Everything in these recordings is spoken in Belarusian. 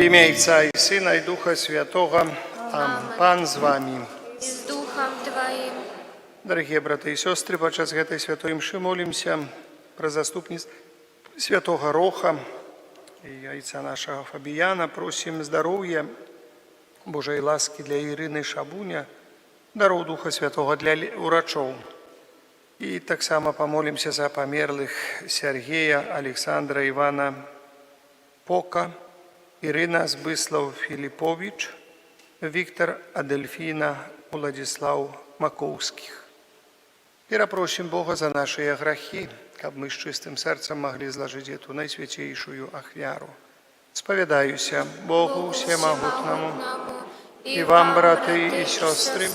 ім'я Отця і Сина, і Духа Святого. Амінь. Пан з вами. І з Духом Твоїм. Дорогі брати і сестри, подчас гэтай святой мши молимся про заступність святого Роха і отця нашого Фабіяна. Просим здоров'я, Божої ласки для Ірини Шабуня, дару Духа Святого для урачов. І так само помолимся за померлих Сергія, Олександра, Івана Пока, Ірина Збислав Філіпович, Віктор Адельфіна, Владислав Маковських. І просим Бога за наші грехи, щоб ми з чистим серцем могли зложити эту найсвятейшую ахвяру. Сповідаюся Богу всемогутному і вам, брати і сестри,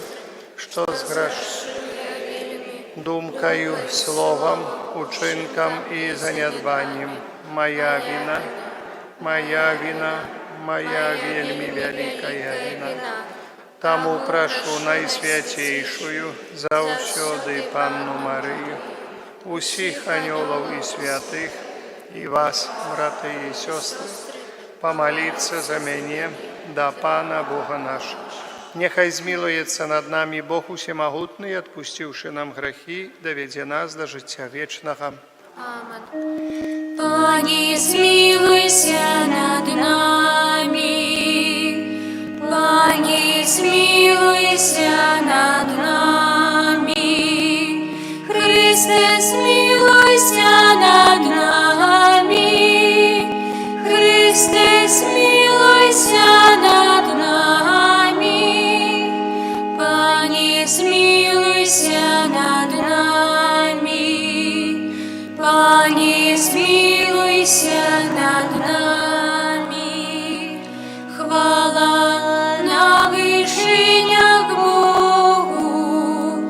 що згрішили думкою, словом, учинком і занядбанням. Моя вина, моя вельми великая вина. Тому прошу найсвятейшую завсёды Панну Марію, усіх ангелов і святих, і вас, брати і сестри, помолиться за мене до Пана Бога нашого. Нехай змилується над нами Бог усемогутний, отпустивши нам грехи, доведе нас до життя вічного. Амінь. Пані, змилуйся над нами. Пані, змилуйся над нами. Христе, змилуйся над нами. Христе, змилуйся над нами. Пані, змилуйся над нами. Пані, змилуйся над нами. Хвала на вишинях Богу,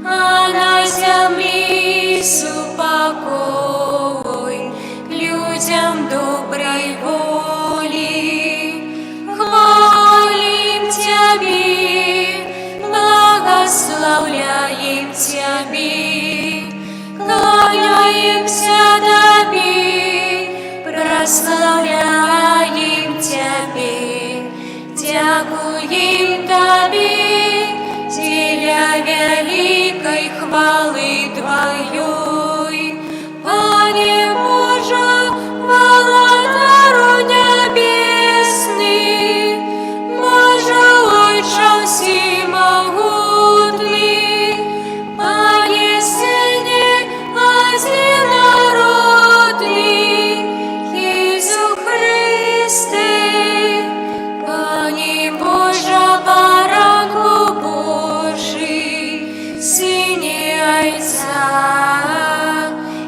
а на землі супокой людям доброй воли. Хвалим Тебе, благословляем Тебе, кланяемся Тебе, прославляем Тебе, дякуем Тебе, для великой хвалы Твоей. Пане Боже, владару небесный, Боже, Отче всемогутный, Пане Сыне одинородный, Иисус Христе, Пане Боже, баранку Божий, Сині Отця,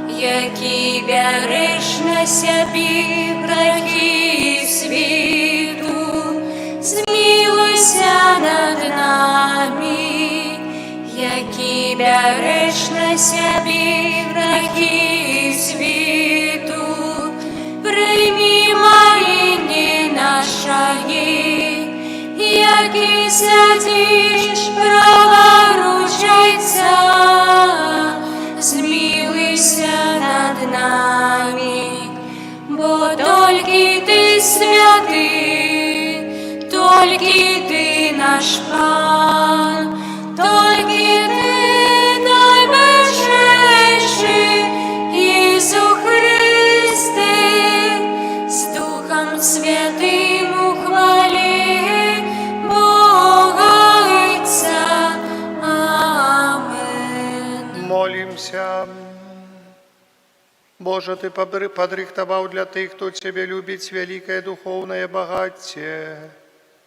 який береш на себе грехи світу, змилуйся над нами, який береш на себе грехи світу, прийми моління нашої, який сидиш праворуч Отця, змилуйся над нами, бо тільки Ти святий, тільки Ти наш Пан, тільки Ти найвищий, Ісус Христе, з Духом Святим у хвалі Бога Отця. Аминь. Молимся. Боже, Ты подрихтовал для тех, кто Тебя любит, великое духовное богатие.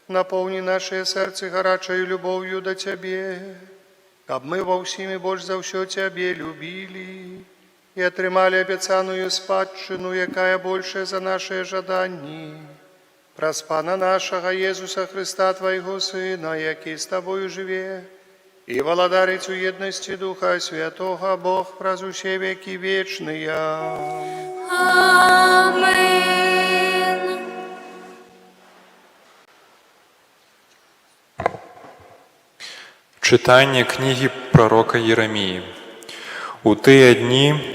Наполни наше сердце горячей любовью до Тебе, как мы во всем и больше за все Тебе любили и отримали обещанную спадщину, якая больше за наши ожидания. Праз Пана нашего Иисуса Христа, Твоего Сына, який с Тобою живе, и владарицу едности Духа Святого, Бог праз усе веки вечные. Аминь. Читання книги пророка Єремії. У ті дні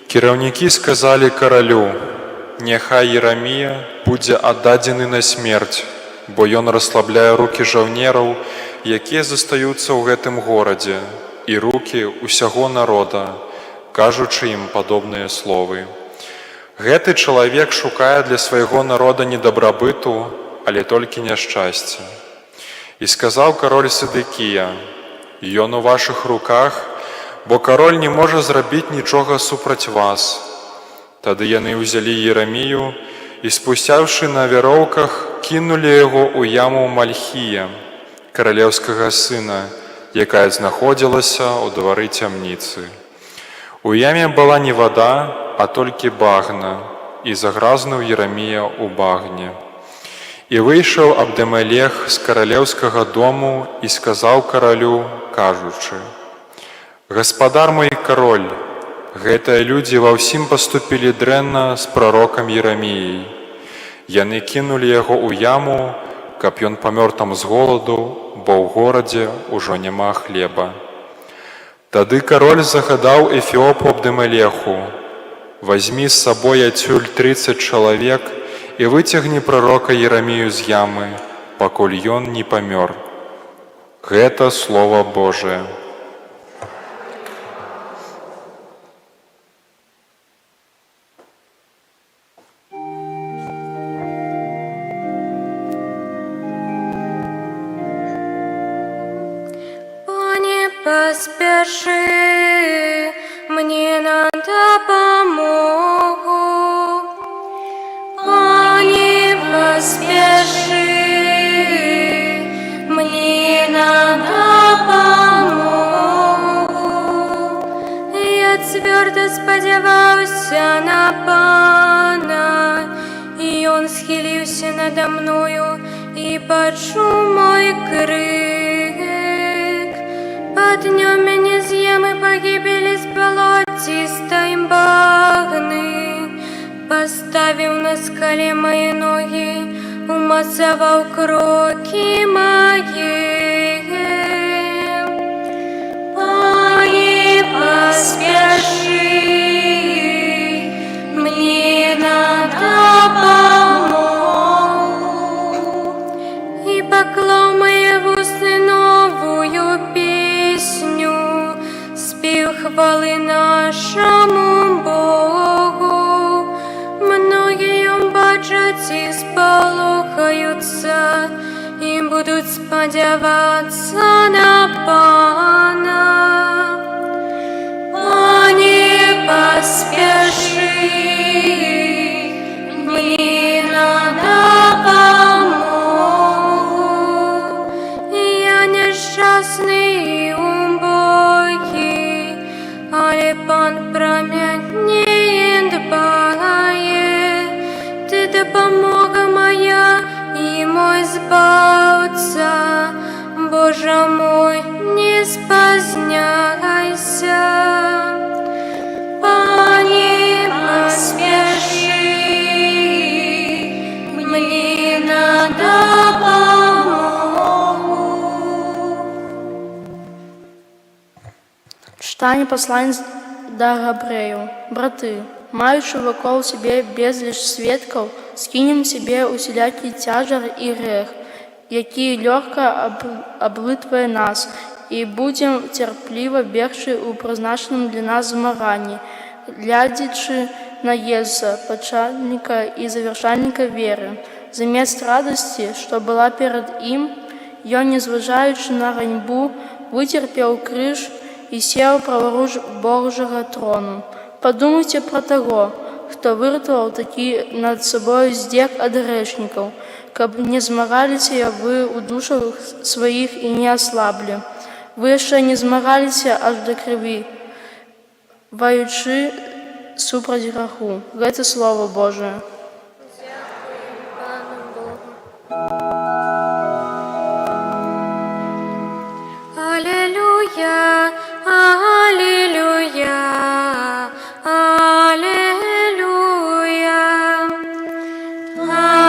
керівники сказали королю: няхай Ерамія будзе аддадзены на смерць, бо ён расслабляе рукі жаўнераў, якія застаюцца ў гэтым горадзе, і рукі ўсяго народа, кажучы ім падобныя словы. Гэты чалавек шукае для свайго народа не дабрабыту, але толькі няшчасце. І сказаў кароль Сідыкія: «Ён у вашых руках, бо кароль не можа зрабіць нічога супраць вас». Тады яны ўзялі Ерамію і, спусцяўшы на вяроўках, кінулі яго ў яму Мальхія, каралеўскага сына, якая знаходзілася ў двары цямніцы. У яме была не вада, а толькі багна, і загразнуў Ерамія ў багне. І выйшаў Абдэмелех з каралеўскага дому і сказаў каралю, кажучы: «Гаспадар мой кароль, гэтыя людзі ва ўсім паступілі дрэнна з прарокам Ераміяй. Яны кінулі яго ў яму, каб ён памёр там з голаду, бо ў горадзе ўжо няма хлеба». Тады кароль загадаў Эфіопу Абдэмелеху: «Вазьмі з сабой адсюль 30 чалавек і выцягні прарока Ерамію з ямы, пакуль ён не памёр». Гэта Слова Божае. Поспеши мне на допомогу, Пане, поспеши мне на допомогу. Я твердо сподівався на Пана, і Он схилився надо мною і почув мой крик. Поднял меня с ямы погибели, с болотистой багны, поставил на скале мои ноги, умацовал кроки мои. Пане, поспеши мне на допомогу, и поклал мои в усны новую песню, спів хвали нашому Богу. Многие бачать и сполохаются, и будут сподіватися на Пана. Пане, поспеши мне на допомогу. Я нещасний і убогий, але Пан про мене дбає. Ти допомога моя і мой збавця, Боже мой, не споздняйся. Пане, поспеши мне на допомогу. Читання посланец да Габрею. Браты, маючи вокол себе безліч свідків, скинем себе усілякий тяжар і грех, який легко облитває нас, і будем терпливо бегчи у призначеному для нас змаганні, глядячи на Єзуса, початника і завершальника віри. Замість радості, що була перед Ним, Він, незважаючи на ганьбу, витерпів криж і сів праворуч Божого трону. Подумайте про того, хто виртував такі над собою здек ад грешників, каб не змагалися ви у душах своїх і не ослабли. Ви ще не змагалися аж до крові, воюючи супроть греху. Це Слово Боже. Аллилуйя, аллилуйя, аллилуйя,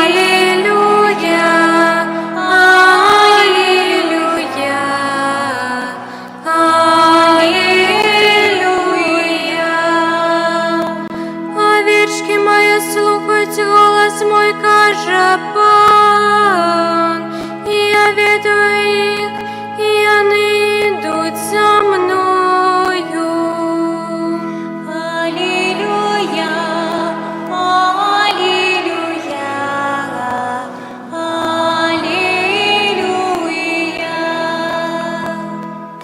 аллилуйя, аллилуйя, аллилуйя. Овечки мои, слухайте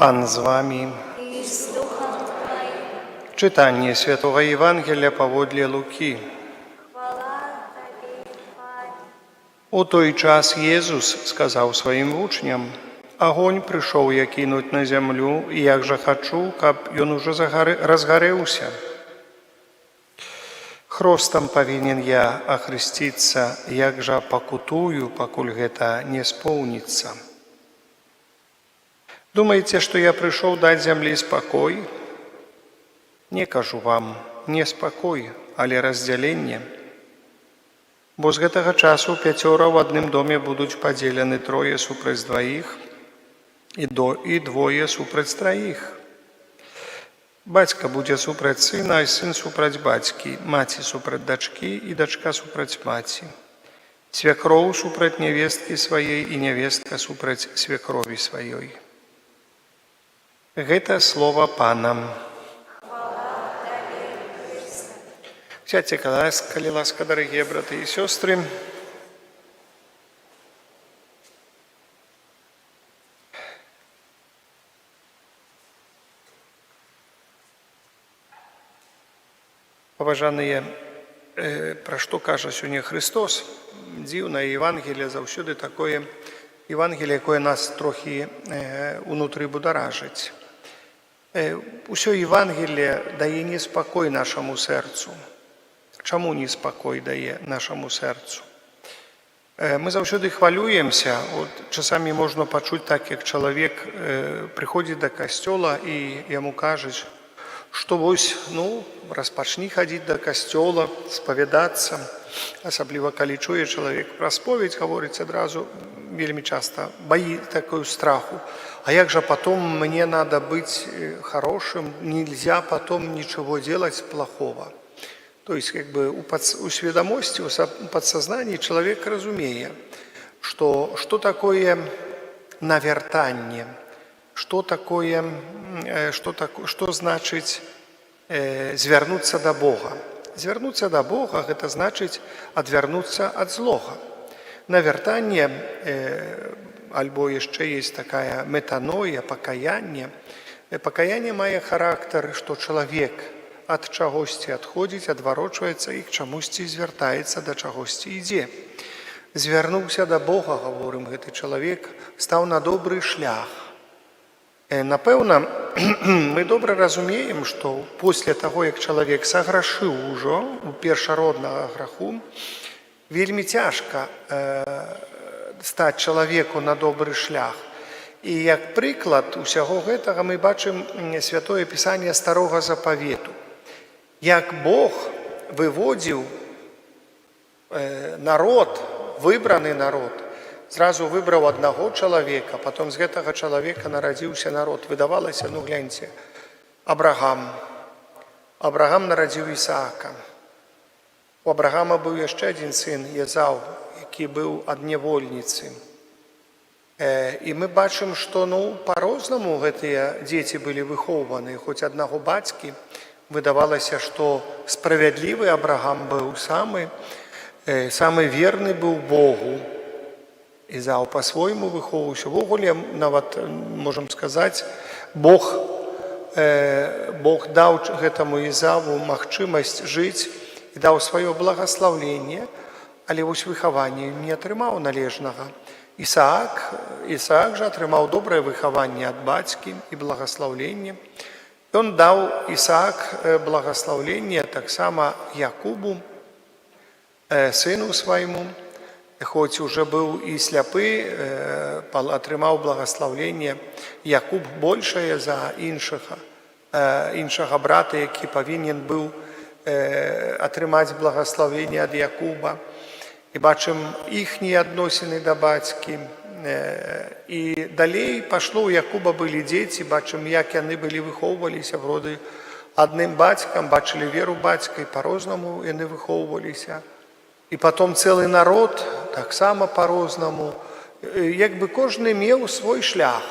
Pan z wami. Czytanie Świętego Ewangelia powodle Luki. У той час Єсус сказав своїм учням: «Огонь прийшов я кинуть на землю, і як же хочу, каб ён уже розгоревся. Хростом повинен я охреститься, як же покутую, покуль гэта не сполнится. Думаете, что я пришел дать земле спокой? Не кажу вам, не спокой, але разделение. Бо з гэтага часу 5 в адным доме будуць падзелены 3 супраць 2 і 2 супраць 3. Бацька будзе супраць сына, а сын супраць бацькі, маці супраць дачкі і дачка супраць маці. Свякроў супраць нявесткі сваей і нявестка супраць свякрові сваёй». Гэта слова Пана. Сядьте, калі ласка, дарагія браты і сёстры. Паважаныя, пра што кажа сёння Христос? Дзіўнае Евангелие заўсёды такое Евангелие, якое нас трохі унутры бударажыць. Усё Евангелие дае неспакой нашаму сэрцу. Чаму неспакой дае нашаму сэрцу? Мы заўсёды хвалюемся. Часамі можна пачуць так, як чалавек прыходзіць да касцёла і яму кажуць, што вось, распачні хадзіць да касцёла, спавядацца. Асабліва, калі чуе чалавек пра споведь, гаворыць адразу вельмі часта, баі такую страху. А як же потом мне надо быть хорошим, нельзя потом ничего делать плохого. То есть, у сведомости, у подсознании человек разумеет, что такое навертание, что значит звернуться до Бога. Звернуться до Бога – это значит отвернуться от злого. Навертание, альбо яшчэ есть такая метаноя, пакаянне. Пакаянне мае характар, што чалавек ад чагосьці адходзіць, адварочваецца і к чамусьці звяртаецца, да чагосьці ідзе. Звярнуўся да Бога, гаворым, гэты чалавек стаў на добры шлях. Напэўна, мы добра разумеем, што пасля таго, як чалавек саграшыў ужо у першароднага граху, вельмі цяжка стаць чалавеку на добры шлях. І як прыклад усяго гэтага мы бачым Святое Пісанне Старога Запавету. Як Бог выводзіў народ, выбраны народ, зразу выбраў аднаго чалавека, потом з гэтага чалавека нарадзіўся народ. Выдавалася, гляньце, Абрагам. Абрагам нарадзіў Ісаака. У Абрагама быў яшчэ адзін сын, Езаў, які быў ад нявольніцы. І мы бачым, што па-рознаму гэтыя дзеці былі выхоўваны. Хоць аднаго бацькі, выдавалася, што справядлівы Абрагам быў самы верны быў Богу. Ізаў па-свойму выхоўваўся. Увогуле, нават, можам сказаць, Бог даў гэтаму Ізаву магчымасць жыць і даў сваё благаслаўленне, але вось выхаванне не атрымаў належнага. Ісаак жа атрымаў добрае выхаванне ад бацькі і благаслаўленне. Ён даў Ісаак благаслаўленне таксама Якубу, сыну свайму, хоць уже быў і сляпы, атрымаў благаслаўленне Якуб большае за іншага брата, які павінен быў атрымаць благаслаўленне ад Якуба. І бачым іхнія адносіны да бацькі. І далей пашло, у Якуба былі дзеці, бачым, як яны былі выхоўваліся вроды адным бацькам, бачылі веру бацька, і па-рознаму яны выхоўваліся. І потом цэлы народ таксама па-рознаму. Як бы кожны меў свой шлях,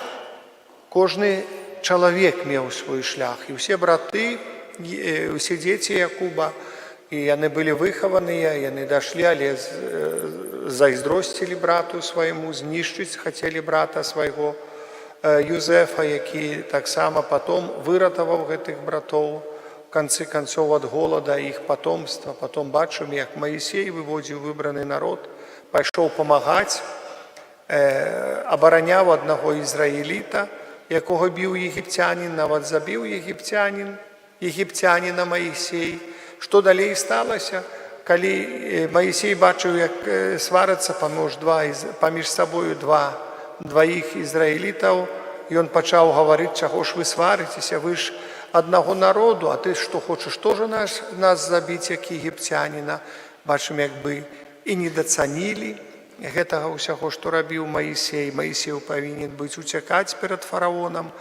кожны чалавек меў свой шлях. І ўсе браты, усе дзеці Якуба, і яны былі выхаваныя, яны дашлі, але зайздросцілі брату свайму, знішчыць хацелі брата свайго. Юзефа, які таксама потом выратаваў гэтых братоў, в канцы канцоў ад голода іх потомства. Потом бачым, як Маісей выводзіў выбраны народ, пайшоў памагаць, абараняў аднаго ізраіліта, якога біў егіпцянін, нават забіў егіпцяніна Маісей. Што далей сталася? Калі Маісей бачыў, як сварацца паміж сабою дваіх ізраілітаў, ён пачаў гаварыць, чаго ж вы сварыцеся, вы ж аднаго народу, а ты што хочаш тоже нас забіць, як егіпцяніна. Бачым, як бы і недацанілі гэтага ўсяго, што рабіў Маісей. Маісей павінен быць уцякаць перад фараонам.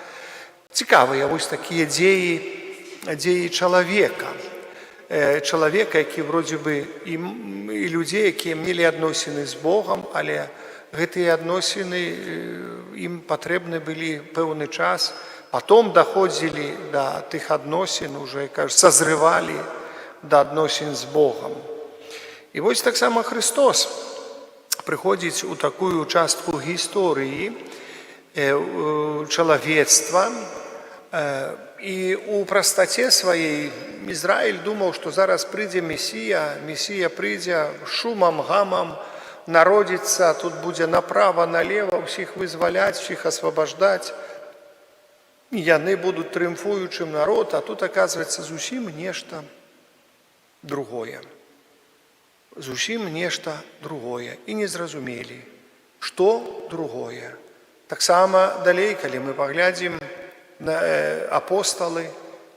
Цікавыя вось такія дзеі чалавека. Чалавека, які вроде бы і людзей, якія мелі адносіны з Богам, але гэтыя адносіны ім патрэбны былі пэўны час, потом даходзілі да тых адносін, уже, сазрывалі да адносін з Богам. І вось таксама Христос прыходзіць у такую частку гісторыі чалавецтва, і у прастаце сваёй Ізраіль думаў, што зараз прыйдзе Месія прыйдзе шумам, гамам, народзіцца, тут будзе направа, налева, ўсіх вызваляць, усіх асвабаждаць. Яны будуць трыумфуючым народ, а тут, аказваецца, зусім нешта другое. Зусім нешта другое. І не зразумелі, што другое. Таксама далей, калі мы паглядзім,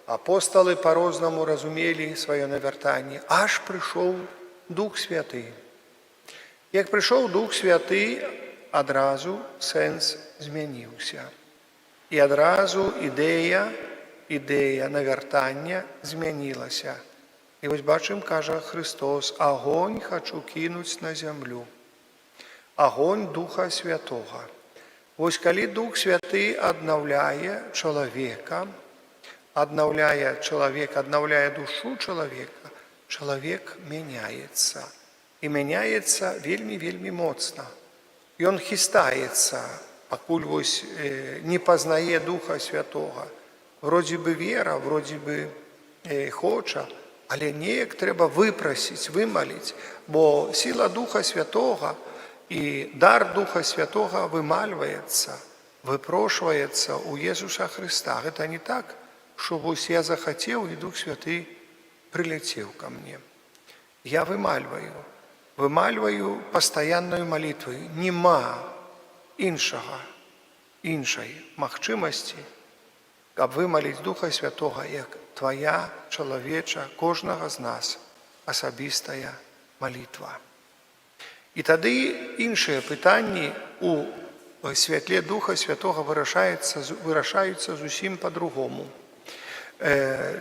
апосталы по-рознаму разумелі сваё навяртанне. Аж прыйшоў Дух Святы. Як прыйшоў Дух Святы, адразу сэнс змяніўся. І адразу ідэя навяртання змянілася. І вось бачым, кажа Христос, агонь хачу кінуць на зямлю. Агонь Духа Святога. Вось калі Дух Святы аднаўляе чалавека, аднаўляе душу чалавека, чалавек мяняецца. І мяняецца вельмі моцна. Ён хістаецца, пакуль вось не пазнае Духа Святога. Вроде бы вера, вроде бы хоча, але неяк трэба выпрасіць, вымаліць, бо сіла Духа Святога і дар Духа Святога вымальваецца, выпрошваецца ў Езуса Хрыста. Гэта не так, што вось я захацеў, і Дух Святы прыляцеў ка мне. Я вымальваю пастаяннаю малітваю. Нема іншай магчымасці, каб вымаліць Духа Святога, як твая чалавеча, кожнага з нас асабістая малітва. І тады іншыя пытанні у святле Духа Святога вырашаюцца зусім па-другому.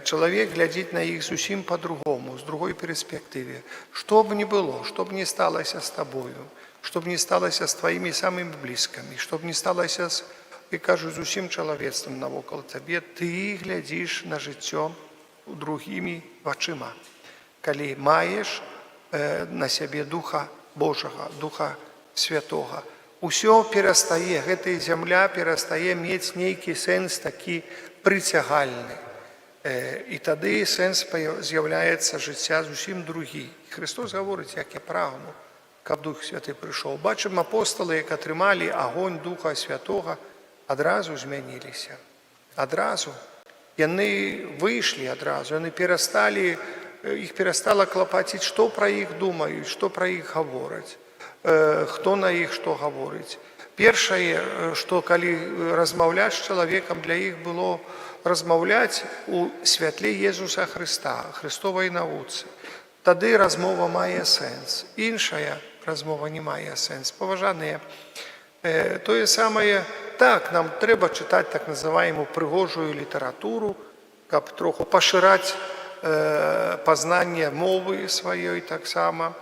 Чалавек глядзіць на іх зусім па-другому, з другой перспектыве. Што б ні было, што б ні сталася з табою, што б ні сталася з тваімі самымі блізкамі, што б ні сталася з, я кажу, з усім чалавецтвам навокал табе, ты глядзіш на жыццё другімі вачыма, калі маеш на сябе Духа Божага, Духа Святога. Усё перастае, гэтая зямля перастае мець нейкі сэнс такі прыцягальны. І тады сэнс з'яўляецца жыцця зусім другі. Христос гаворыць, як я прагну, каб Дух Святы прыйшоў. Бачым, апосталы, як атрымалі агонь Духа Святога, адразу змяніліся. Адразу. Яны выйшлі адразу, яны іх перастала клапаціць, што пра іх думаюць, што пра іх гавораць, хто на іх што гаворыць. Першае, што калі размаўляць з чалавекам, для іх было размаўляць у святле Езуса Хрыста, Христовай навуцы. Тады размова мае сэнс. Іншая размова не мае сэнс. Паважаныя, тое самае, так, нам трэба чытаць так называемую прыгожую літаратуру, каб троху пашыраць пазнанне мовы сваёй таксама,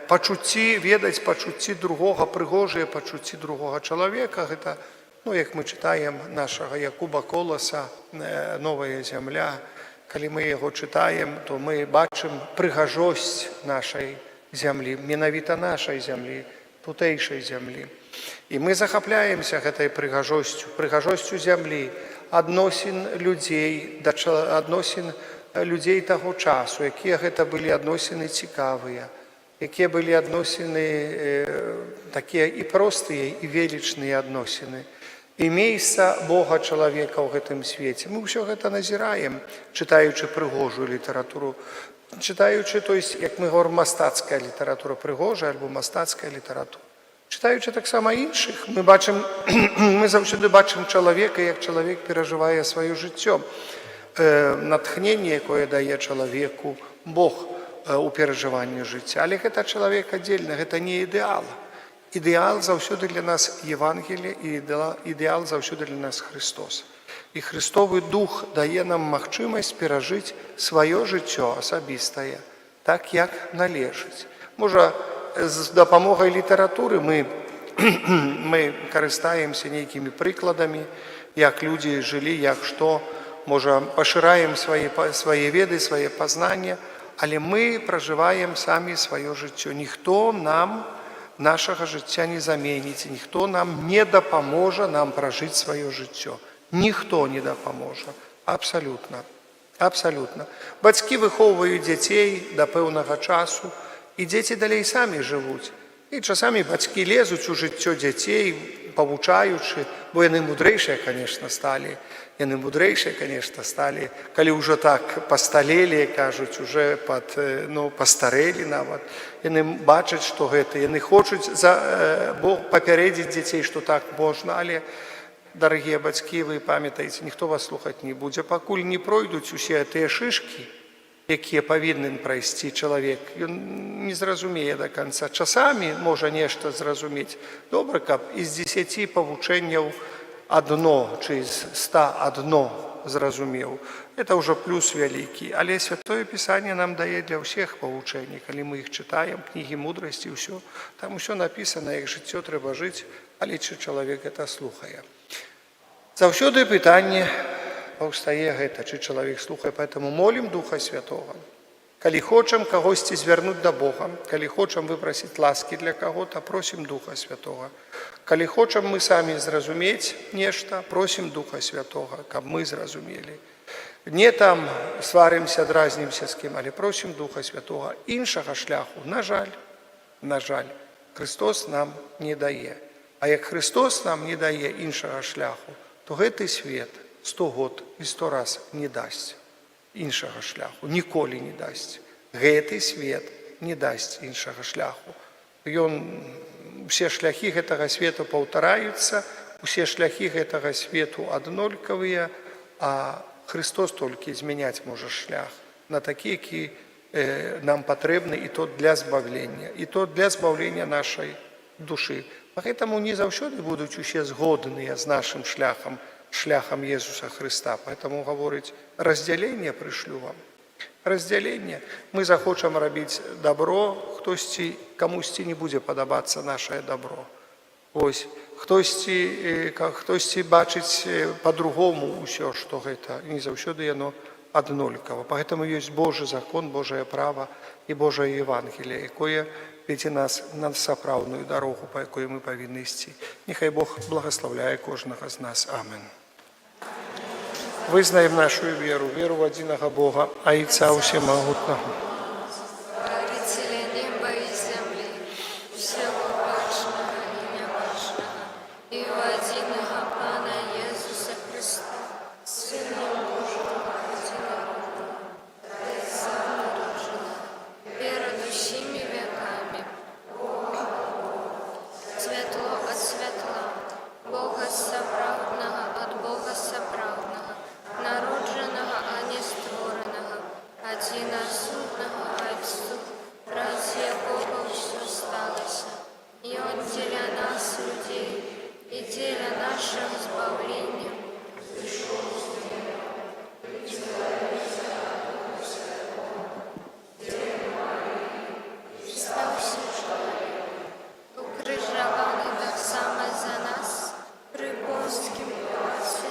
пачуцці, ведаць пачуцці другога, прыгожыя пачуцці другога чалавека. Гэта, як мы чытаем нашага Якуба Коласа «Новая зямля», калі мы яго чытаем, то мы бачым прыгажосць нашай зямлі, менавіта нашай зямлі, тутэйшай зямлі. І мы захапляемся гэтай прыгажосцю зямлі, адносін людзей, адносін людзей таго часу, якія гэта былі адносіны цікавыя, якія былі адносіны такія і простыя, і велічныя адносіны. І месца Бога чалавека ў гэтым свеце. Мы ўсё гэта назіраем, чытаючы прыгожую літаратуру, чытаючы, то есть, як мы говорим, мастацкая літаратура, прыгожая альбо мастацкая літаратура. Чытаючы таксама іншых, мы заўсёды бачым чалавека, як чалавек перажывае сваё жыццё. Натхненне, якое дае чалавеку Бог у перажыванні жыцця. Але гэта чалавек аддзельны, гэта не ідэал. Ідэал заўсёды для нас Євангеліє, і ідэал заўсёды для нас Христос. І Христовы Дух дае нам магчымасць перажыць сваё жыццё асабістае, так як належыць. Можа, з дапамогай літаратуры мы карыстаемся нейкімі прыкладамі, як людзі жылі, як што, можа, пашыраем свае веды, свае пазнання, але мы пражываем самі сваё жыццё. Ніхто нам нашага жыцця не заменіць, ніхто нам не дапаможа нам пражыць сваё жыццё. Ніхто не дапаможа. Абсалютна. Абсалютна. Бацькі выхоўваюць дзяцей да пэўнага часу, і дзеці далей самі жывуць. І часамі бацькі лезуць у жыццё дзяцей, павучаючы, бо яны мудрэйшыя, канешне, сталі. Яны мудрэйшыя, канешне, сталі, калі ўжо так пасталелі, кажуць, уже пастарэлі нават. Яны бачаць, што гэта, яны хочуць папярэдзіць дзяцей, што так можна, але, дарагія бацькі, вы памятаеце, ніхто вас слухаць не будзе, пакуль не пройдуць усе тыя шышкі, якія павінен прайсці чалавек, ён не зразумее да канца. Часамі можа нешта зразумець. Добра, каб з 10 павучэнняў адно, чи з 100 адно зразумеў. Это ўжо плюс вялікі. Але Святое Пісанне нам дае для ўсіх павучэнні. Калі мы іх чытаем, кнігі мудрасці, ўсё, там усё напісана, як жыццё трэба жыць, але чи чалавек гэта слухае. Заўсёды пытанне паўстае гэта, чи чалавек слухае, поэтому молім Духа Святого. Калі хочам кагосьці звярнуць да Бога, калі хочам выпрасіць ласкі для каго-то, просім Духа Святого. Калі хочам мы самі зразумець нешта, просім Духа Святого, каб мы зразумелі. Не там сварымся, дразнімся з кім, але просім Духа Святого. Іншага шляху, на жаль, Христос нам не дае. А як Христос нам не дае іншага шляху, то гэты свет 100 год і 100 раз не дасць іншага шляху, ніколі не дасць. Гэты свет не дасць іншага шляху. Усе шляхі гэтага свету паўтараюцца, усе шляхі гэтага свету аднолькавыя, а Христос толькі змяняць можа шлях на такі, які нам патрэбны, і то для збавлення, і то для збавлення нашай душы. Поэтому не заўсёды будуць усе згодныя з нашым шляхам Езуса Христа. Поэтому говорить, разделение пришлю вам. Разделение. Мы захочам рабіць добро, камусьці не будзе падабацца нашае добро. Ось, хтосьці бачыць по-другому ўсё, што гэта, не заўсёды яно аднолькава. Поэтому ёсць Божий закон, Божае право і Божае Евангелие, якое вядзе нас на сапраўдную дарогу, па якой мы павінны ісці. Нехай Бог благословляе кожнага з нас. Амен. Вызнаем нашу веру в одиного Бога, Отца Всемогутного, Творителя неба и земли, всего важного и неважного, и в единого Пана Иисуса Христа, Сына Божьего единородного, Отца народженного, перед всеми веками, светло от светла, Бога соправдного от Бога соправдного, народженого, а не створеного, одиносудного Отцу, ради Бога все сталося, и Он для нас, людей, и для нашего избавления, стався человек, укрыжованный так само за нас, при Понтском Пилате,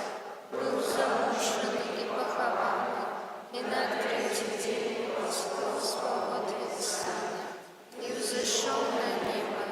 был замученный и похованный, и на третий день восстал с Воскресения, и взошел на небо,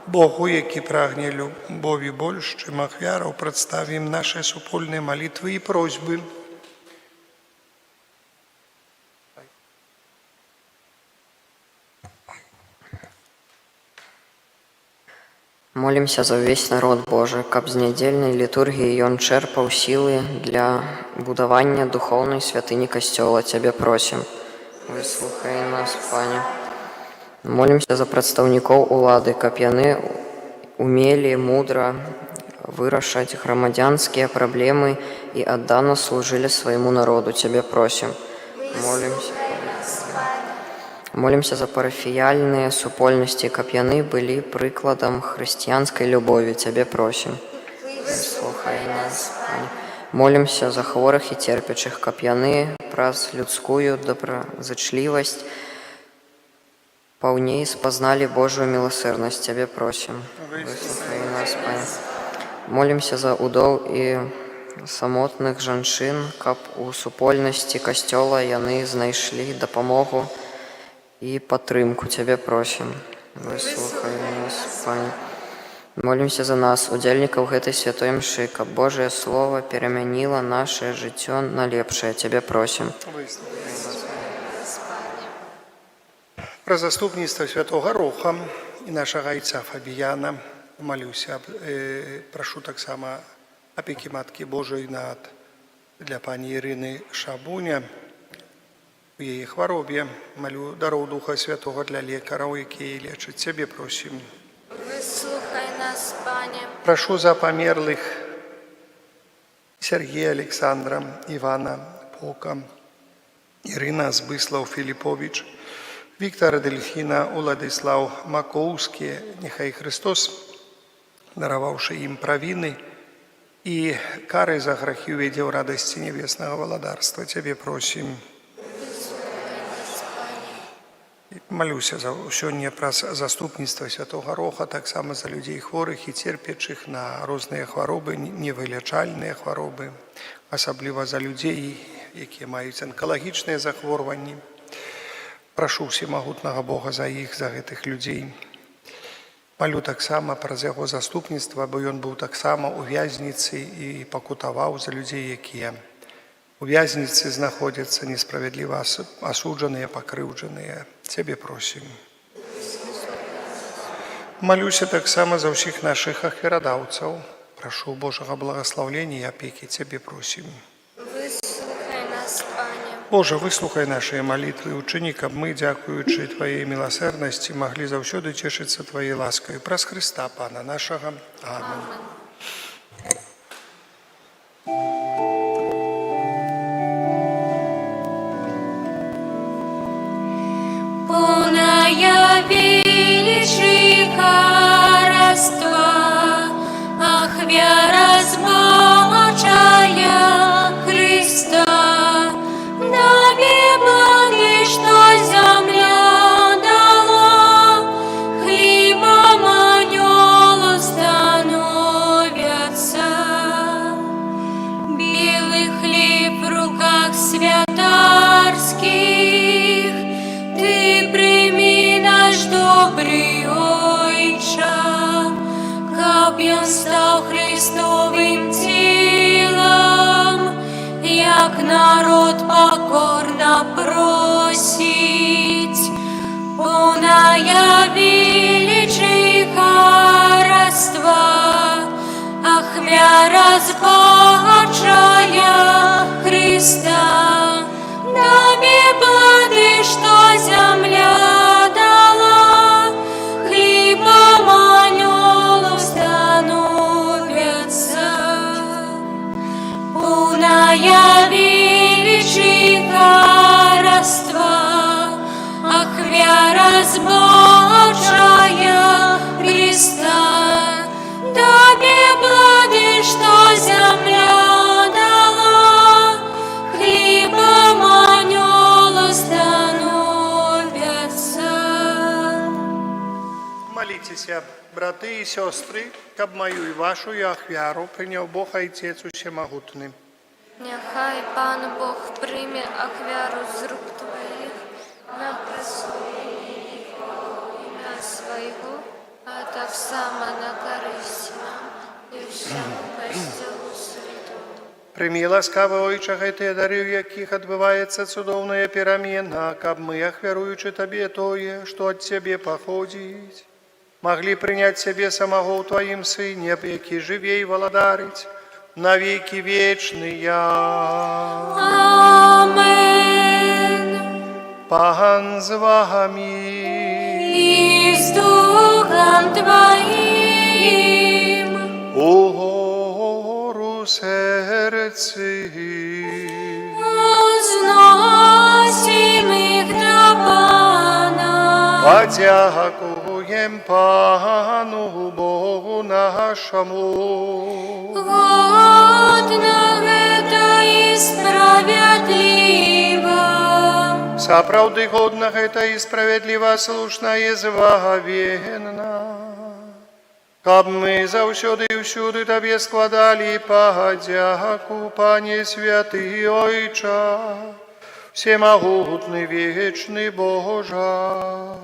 Богу, які прагне любові больш, чим ахвяраў, прадставім нашы супольныя малітвы і просьбы. Молимся за ўвесь народ Божий, каб з нядзельнай літургіі ён чэрпаў сілы для будавання духоўнай святыні касцёла. Цябе просім. Выслухай нас, Пане. Молимся за прадстаўнікоў улады, каб яны умелі мудра вырашаць грамадзянскія праблемы і аддана служылі свайму народу. Цябе просім. Молимся за парафіяльныя супольнасці, каб яны былі прыкладам хрысціянскай любові. Цябе просім. Выслухай нас, Пане. Молимся за хворых і церпячых, каб яны праз людскую добразычлівасць паўней спазналі Божую міласэрнасць. Цябе просім. Выслухай нас, Пане. Молимся за удоў і самотных жанчын, каб у супольнасці касцёла яны знайшлі дапамогу і падтрымку. Цябе просім. Выслухай нас, Пане. Молимся за нас, удзельнікаў гэтай святой мшы, каб Божае Слово перамяніла нашае жыццё на лепшае. Цябе просім. Пра заступніцтва святога Роха і нашага айца Фабіяна малюся, прашу таксама апекі Маткі Божай для пані Ірыны Шабуня. У яе хваробе малю дароў Духа Святога для лекараў, якія лечаць. Цябе просім. Выслухай нас, Пане. Прашу за памерлых Сергея Александра, Івана Пока, Ірына Збыслаў Філіпович, Віктора Дельфіна, Уладислав Макоўскі. Нехай Христос, дараваўшы ім правіны і кары за грахі, увядзе ў радасці небеснага валадарства. Цябе просім. Малюся сёння праз заступніцтва святога Роха, таксама за людзей хворых і церпячых на розныя хваробы, невылячальныя хваробы, асабліва за людзей, якія маюць анкалагічныя захворванні. Прашу всемагутнага Бога за іх, за гэтых людзей. Малю таксама праз яго заступніцтва, бо ён быў таксама у вязніцы і пакутаваў за людзей, якія у вязніцы знаходзяцца несправядліва асуджаныя, пакрыўджаныя. Цябе просім. Малюся таксама за ўсіх нашых ахвярадаўцаў. Прашу Божага благаслаўлення і апекі. Цябе просім. Выслухай нас, Пане. Божа, выслухай нашыя малітвы, учыні, каб мы, дзякуючы Тваёй міласэрнасці, маглі заўсёды цешыцца Тваёй ласкай. Праз Хрыста, Пана нашага. Амин. Полная величия царства, ахвяра змолочая Христа, нами благи, что земля дала, хлебом анёлу становятся. Белый хлеб в руках святарских, Ты прими наш добрый Ойче, каб ён стал Христовым телом, як народ покорно просить. Полная величия царства, ахвяра збагачая Христа, нами плоды, что земля дала, хлебом анёлу становятся. Полная величия царства, ахвяра збагачая Христа, нами плоды, что земля дала, хлебом анёлу становятся. Моліцеся, браты і сёстры, каб маю і вашу і ахвяру прыняў Бог Айцец Усемагутны. Нехай Пан Бог прийме ахвяру з рук Твоїх на прославлення і хвалу ім'я Своєго, а так саме на користь нам і всьому костілу світу. Прийми ласкаве Ойче гайте дари, в яких відбувається цудовна перемена, каб ми, ахвяруючи Тобі тое, що от Тебе походить, могли принять себе самого в Твоим Сыне, який живей володарить на веки вечные. Амен. Пан з вами. І з Духом Твоїм. Угору серці. Узносим їх до Пана. Подякуєм Пану Богу нашому. Годно это і справедливо. Сапраўды годна гэта і справядліва, слушна і звагавенна. Каб мы заўсёды і ўсюды Табе складалі падзяку, Пане святы Ойча, всемагутны вечны Божа.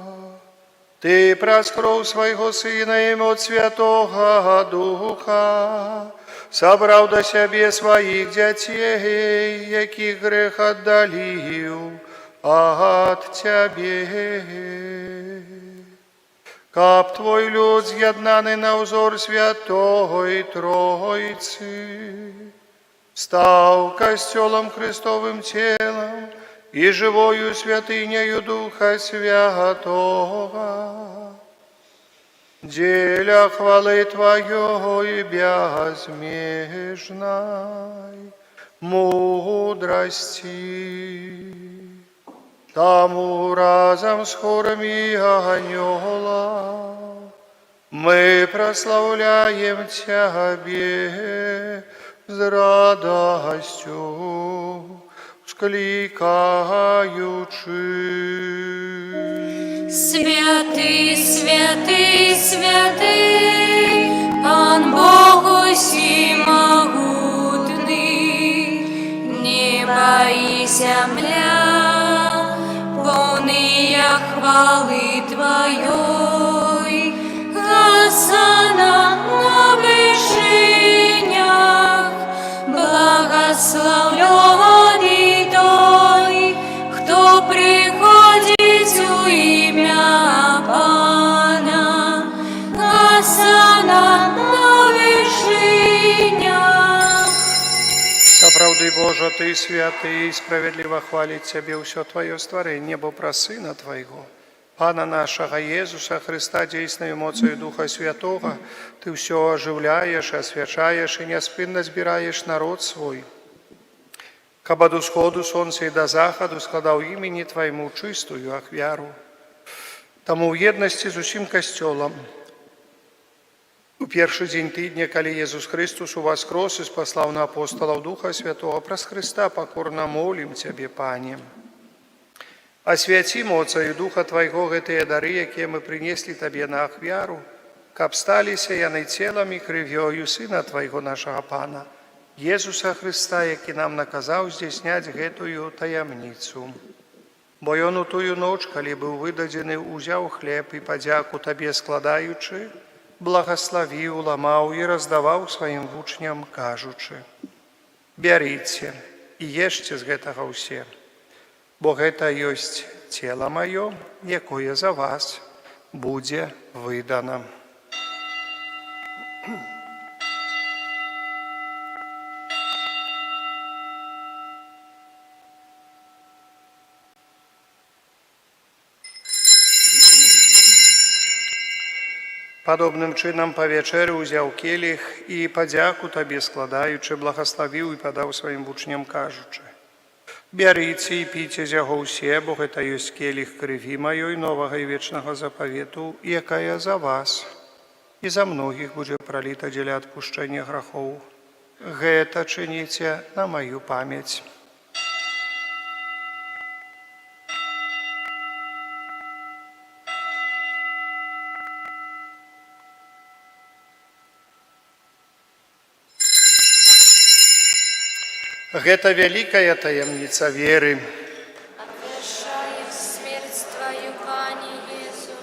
Ты праз кроў свайго Сына і моц Святога Духа сабраў да сябе сваіх дзяцей, якіх грэх аддаліў ад Цябе. Каб Твой люд з'яднаны на ўзор Святой Тройцы стаў касцёлам Христовым целом і живою святыняю Духа Святого. Деля хвалы Твоей безмежной мудрости, тому разом с хорами ангелов мы прославляем Тебе с радостью, скликаючи. Святый, святый, святый, Пан Бог усемогутный, небо и земля, полные хвалы Твоей. Госанна на вершинах, благословленный той, кто приходит у имя Пана. Госанна на вершинах. Сапраўды, Божа, Ты святы і справедливо хвалить Тебе ўсё Твое створение, бо про Сына Твоего, Пана нашего Иисуса Христа, действенною моцею Духа Святого, Ты все оживляешь, освячаешь и неспинно збираешь народ свой. Каб ад усходу сонця і до заходу складав імені Твоєму чистую ахвяру. Тому в єдності з усім костьолом у перший день тижня, коли Ісус Христос воскрес і спаслав на апостолов Духа Святого, праз Христа покорно молим Тебе, Пане. Освяти моцею Духа Твоего гэтыя дары, якія мы принесли Тебе на ахвяру, каб сталіся яны целом і крывёю Сына Твоего нашего Пана, Jesúsa Христа, який нам наказав здійсняти гэтую таямницю. Бо Ён у тую ноч, коли був видадений, узяв хліб і подяку Табі складаючи, благословив, ламав і роздавав своїм вучням, кажучи: «Бяріце і ешце з гэтага ўсе, бо гэта ёсць цела маё, якое за вас будзе выдано». Падобным чынам па вечеры ўзяў келіх і падзяку Табе складаючы, благословіў і падаў сваім вучням, кажучы: «Бярыце і піце з яго ўсе, бо гэта ёсць келіх крыві маёй новага і вечнага запавету, якая за вас і за многіх будзе праліта дзеля адпушчэння грахоў. Гэта чыніце на маю памяць». Гэта вялікая таямніца веры. Обвершаем смерть Твою, Пане Иису,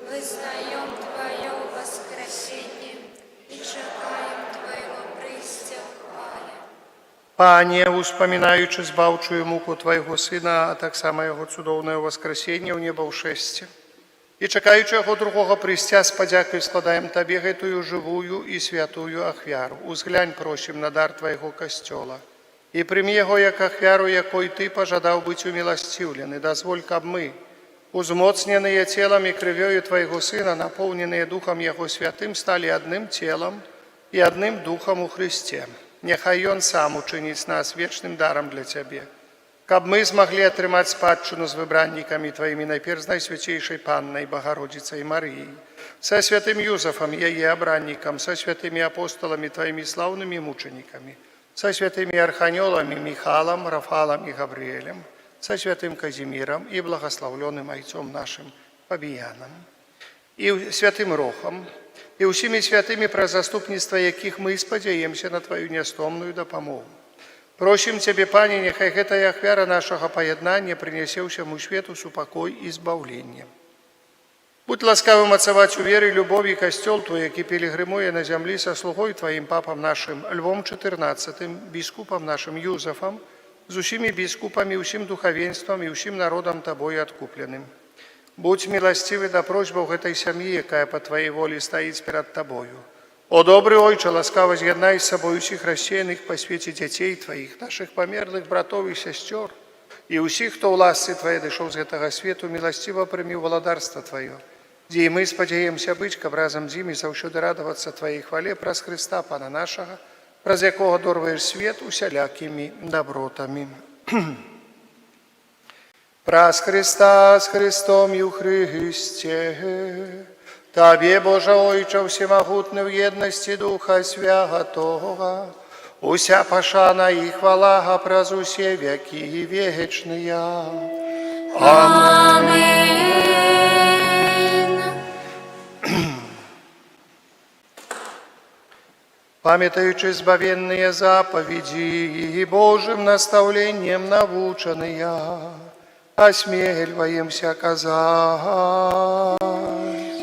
вызнаем Твое воскресение Пане, успамінаючы збаўчую муку Твайго Сына, а таксама Яго цудоўнае воскресенне ў неба ў шэсці, і чакаючы Яго другога прыйсця, з падзякай складаем Табе гэтую жывую і святую ахвяру. Узглянь, просім, на дар Твайго касцёла, і прымі яго як ахвяру, якой Ты пажадаў быць уміласціўлены. Дазволь, каб мы, узмоцненыя целам і крывёю Твайго Сына, напоўненыя Духам Яго Святым, сталі адным целам і адным Духам у Христе. Няхай Ён сам учыніць нас вечным дарам для Цябе, каб мы змаглі атрымаць спадчыну з выбраннікамі Тваімі, найперш з Найсвяцейшай Паннай Багародзіцай Марыяй, са святым Юзафам, яе абраннікам, са святымі апостоламі Тваімі слаўнымі мучанікамі, са святымі арханёламі Міхалам, Рафалам і Гаврыэлем, са святым Казімірам і благаслаўлёным айцом нашым Фабіянам, і святым Рохам, і ўсімі святымі, пра заступніцтва якіх мы спадзяемся на Тваю нястомную дапамогу. Просім Цябе, Пане, няхай гэтая ахвяра нашага паяднання прынясе ўсяму свету супакой і збаўленне. Будь ласкавы мацаваць у веры, любові касцёл Твой, які пілігрымуе на зямлі са слугой Тваім папам нашым Львом XIV, біскупам нашым Юзафам, з усімі біскупамі, усім духавенствам і усім народам Табой адкупленым. Будь міласцівы да просьбаў гэтай сям'і, якая па Тваей волі стаіць перад Табою. О, добры Ойча, ласкава з'яднай з сабой усіх рассеяных па свеце дзяцей Тваіх, нашых памерлых братоў і сясцёр, і ўсіх, хто ў ласцы Твае дышоў з гэтага свету, міласціва прымі валадарства Тваё, дзе і мы спадзяемся быць, каб разам з імі заўсёды радавацца Тваей хвале праз Хрыста, Пана нашага, праз якога дорваеш свет усялякімі добротамі. Праз Христа, з Христом і ў Христе, Табе, Божа Ойча, всемогутны в єдності Духа Святого, уся пашана і хвала праз усе веки вечные. Амин. Памятаючи збавенные заповеди и Божьим наставлением наученные, осмеливаемся казать.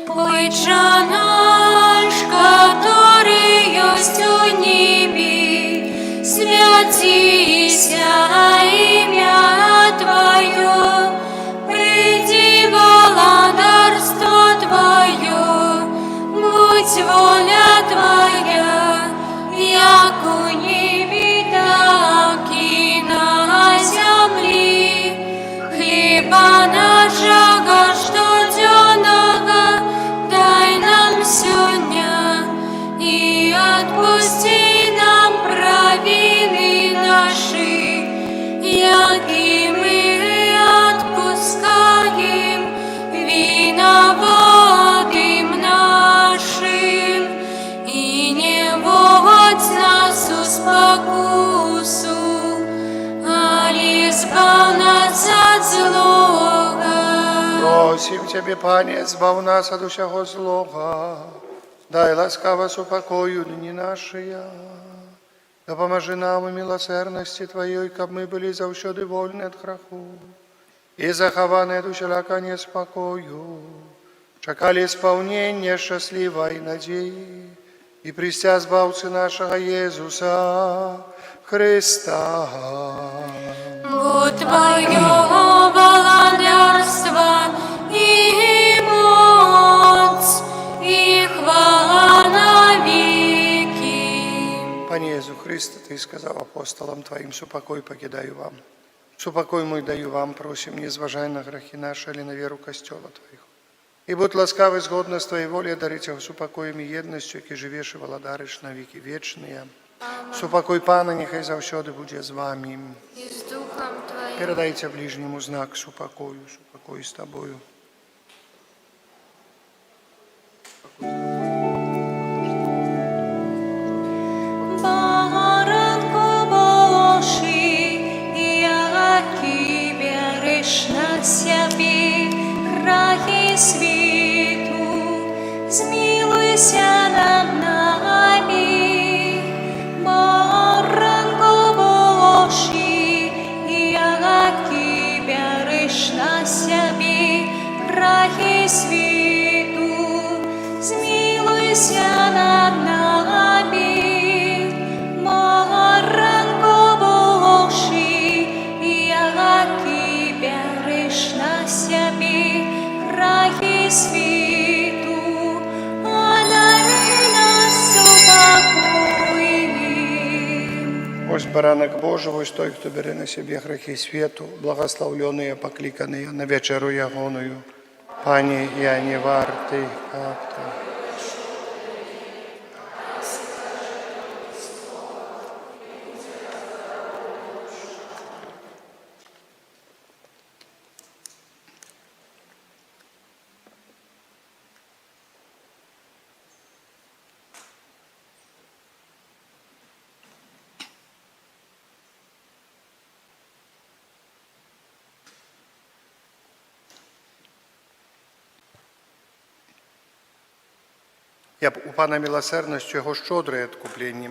Отче наш, который есть у небе, святися имя Твое, приди владарство Твое, будь воля Твоя, як у небе, так и на земле. Хлеба нашего штоденного дай нам сегодня, и отпусти нам провины наши, яки мы отпускаем виноватым нашим, и не вводь нас в спокусу, али избав нас от злого. Просим Тебе, Пане, збав нас от усього злого, дай ласкаво супокою дни наши, допоможи нам у милосердности Твоей, каб мы были завсёды вольны от греху и захованы от усяляка неспокою, чекали исполнения счастливой надеи и пристя збавцы нашего Иисуса Христа. Будь Твое владарство и моц, и хвала навеки. Пане Иисус Христе, Ты сказал апостолам Твоим, супокой покидаю вам. Супокой мой даю вам, просим, не зважай на грехи наши, или на веру костела Твоих. И будь ласкавый згодно с Твоей волей дарить его супокоем и едностью, які живеш и владариш на веки вечные. Супокой Пана, нехай завсёды буде з вами. И с Духом Твоим. Передайте ближнему знак супокою, супокой с Тобою. Баранку Божий, який береш на себе грехи світу, змилуйся над нами. Баранку Божий, який береш на себе грехи світу, змилуйся світу, а даруй нас упокой. Ось баранок Божий, ось той, хто бере на себе грехи світу, благословленные, покликаные на вечеру ягоную. Пані, я не вартий, как ти. Я у Пана милосердностью Його щодрое откупление.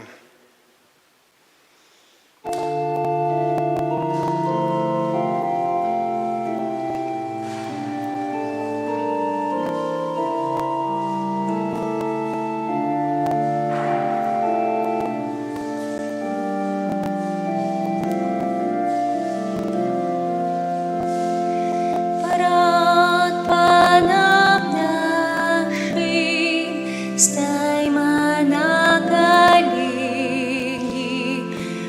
Пред Паном нашим стаймо на колени,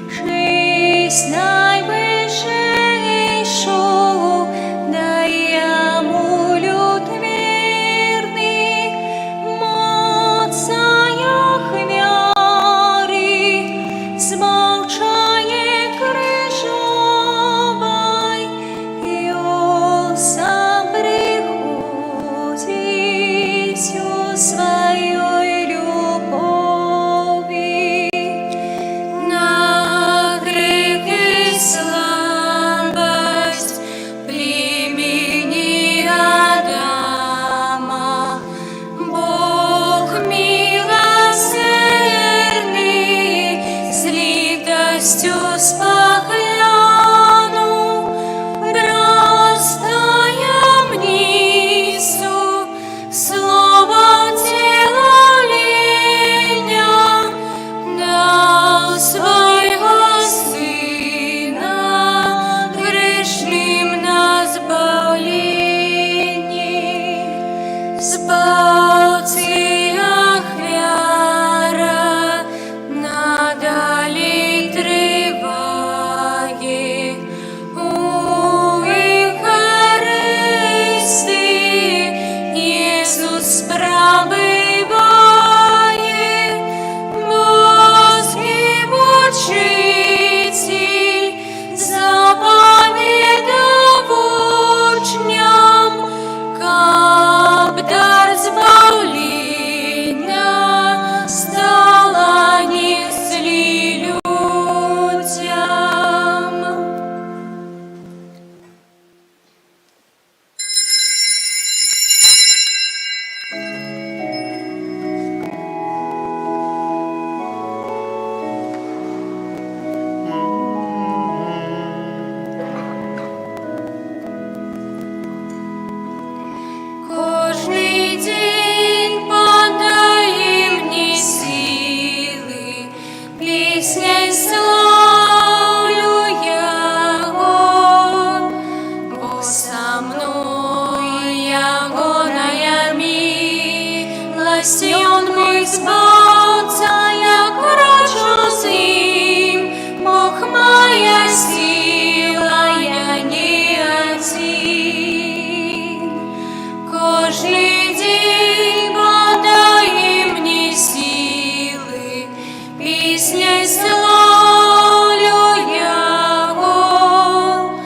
жизнь найвышейшую дай Ему люд верный, моцаях веры, смолчание крыжовой, и Он сам приходит своей любови. На грех и слабость племени Адама Бог милосердный с литостью споглянул, растая мнису словом телоления, дал своего Сына грешным на избавление. Спасиях вера надали тревоги, у Евхаристии Иисус пробывает, Божий учитель, заповедав учням, как дар избавления стала несли людям. Кожний день подай мне силы, песней славлю Его, бо со мной ягоная милость, и Он мой спасца, я крачу с ним, Бог моя сила, я не один. Кожний день подай мне силы, песней славлю Его,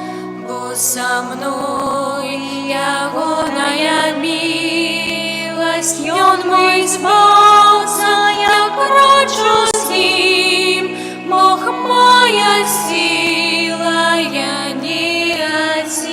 бо со мной ягоная милость, и Он мой спасца, я крачу с ним, Бог моя сила, я не один.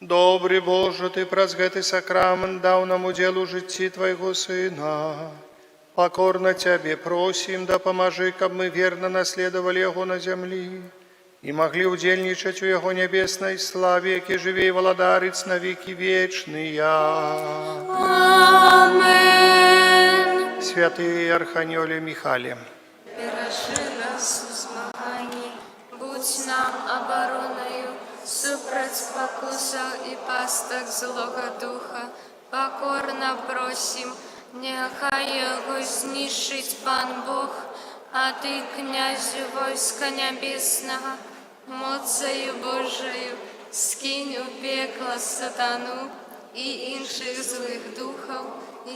Добрий Боже, Ти праз гэты сакрамент даў нам удзел у жыцці Твайго Сына. Покорно Тебе просим, да поможи, каб мы верно наследовали Его на землі. і маглі ўдзельнічаць у яго нябеснай славе, які жыве і валадарыць на векі вечныя. Амен. Святый Арханёле Михале, Бережи нас у змаганні, будь нам обороною, супроть покусов и пасток злого духа. Покорно просим, нехай його знищить Пан Бог, а ти, князю войска небесного, моцею Божою, скинь у пекло сатану і інших злих духов,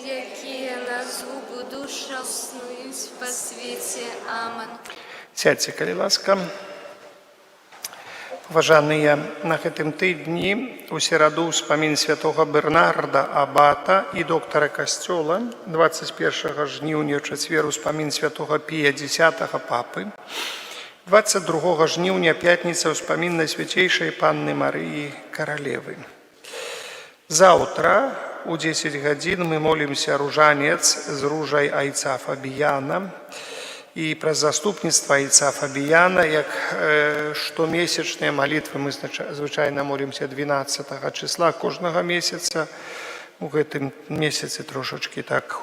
які на згубу душа снують по світі. Амен. сядьце, калі ласка. Паважаныя, на гэтым тыдні у сераду ўспамін святога Бернарда Абата і доктара касцёла, 21 жніўня чацвер ўспамін святога Пія X папы, 22 жніўня пятніца ўспамін Найсвяцейшай Панны Марыі Каралевы. Заўтра у 10 гадзін мы молімся ружанец з ружай айца Фабіяна, і праз заступніцтва айца Фабіяна, як штомесячныя малітвы мы звычайна молімся 12 числа кожнага месяца. У гэтым месяцы трошачкі так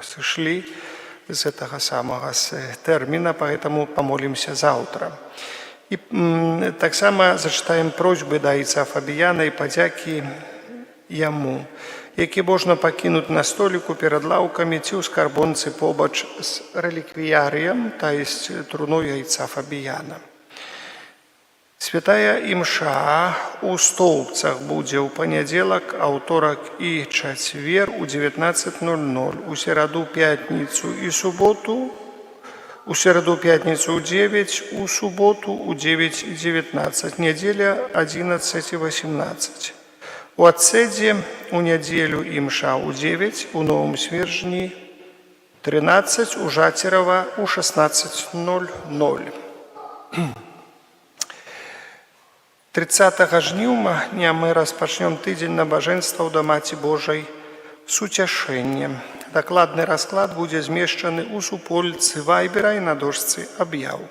сышлі з гэтага самага тэрміна, поэтому помолимся заўтра. І таксама зачытаем просьбы да айца Фабіяна і падзякі яму, які можна пакінуць на століку перад лаўкамі ці ў скарбонцы побач з рэліквіярыем, то есть труной айца Фабіяна. Святая імша у Стоўбцах будзе ў панядзелак, аўторак і чацвер у 19:00, у сераду, пятніцу і суботу, у сераду, пятніцу ў 9, у суботу ў 9:19, нядзеля 11:18. У Ацэдзе у нядзелю імша ў 9, у Новым Свержні 13, у Жацерава у 16:00. 30 жніўня мы распачнём тыдзень набажэнстваў да Маці Божай Суцяшэння. Дакладны расклад будзе змешчаны ў супольцы Вайбера і на дошцы аб'яў.